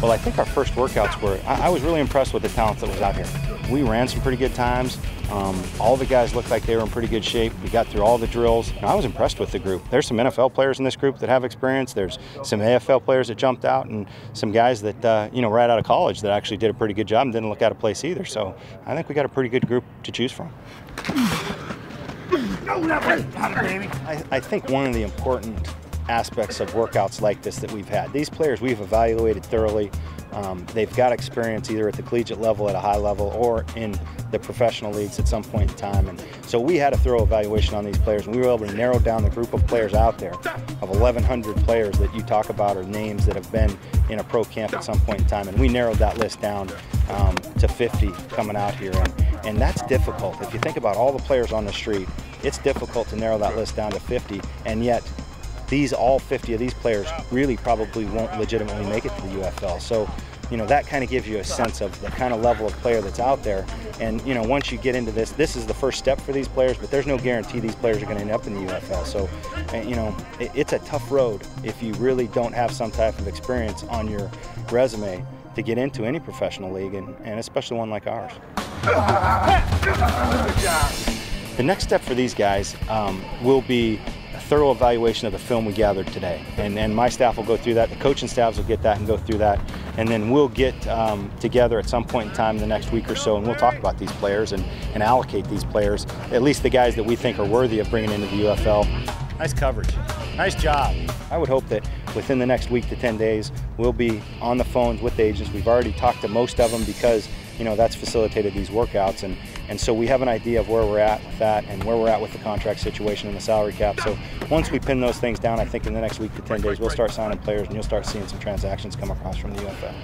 Well, I think our first workouts were, I was really impressed with the talent that was out here. We ran some pretty good times. All the guys looked like they were in pretty good shape. We got through all the drills. And I was impressed with the group. There's some NFL players in this group that have experience. There's some AFL players that jumped out, and some guys that, right out of college that actually did a pretty good job and didn't look out of place either. So I think we got a pretty good group to choose from. I think one of the important aspects of workouts like this that we've had, these players we've evaluated thoroughly. They've got experience either at the collegiate level at a high level or in the professional leagues at some point in time. And so we had a thorough evaluation on these players, and we were able to narrow down the group of players out there of 1,100 players that you talk about are names that have been in a pro camp at some point in time. And we narrowed that list down to 50 coming out here. And that's difficult. If you think about all the players on the street, it's difficult to narrow that list down to 50, and yet all 50 of these players really probably won't legitimately make it to the UFL. So, that kind of gives you a sense of the kind of level of player that's out there. And, once you get into this is the first step for these players, but there's no guarantee these players are going to end up in the UFL. So, it's a tough road if you really don't have some type of experience on your resume to get into any professional league, and especially one like ours. The next step for these guys will be a thorough evaluation of the film we gathered today. And my staff will go through that, the coaching staffs will get that and go through that, and then we'll get together at some point in time in the next week or so, and we'll talk about these players and allocate these players, at least the guys that we think are worthy of bringing into the UFL. Nice coverage. Nice job. I would hope that within the next week to 10 days, we'll be on the phones with the agents. We've already talked to most of them because that's facilitated these workouts, and so we have an idea of where we're at with that and where we're at with the contract situation and the salary cap. So once we pin those things down, I think in the next week to 10 days, we'll start signing players, and you'll start seeing some transactions come across from the UFL.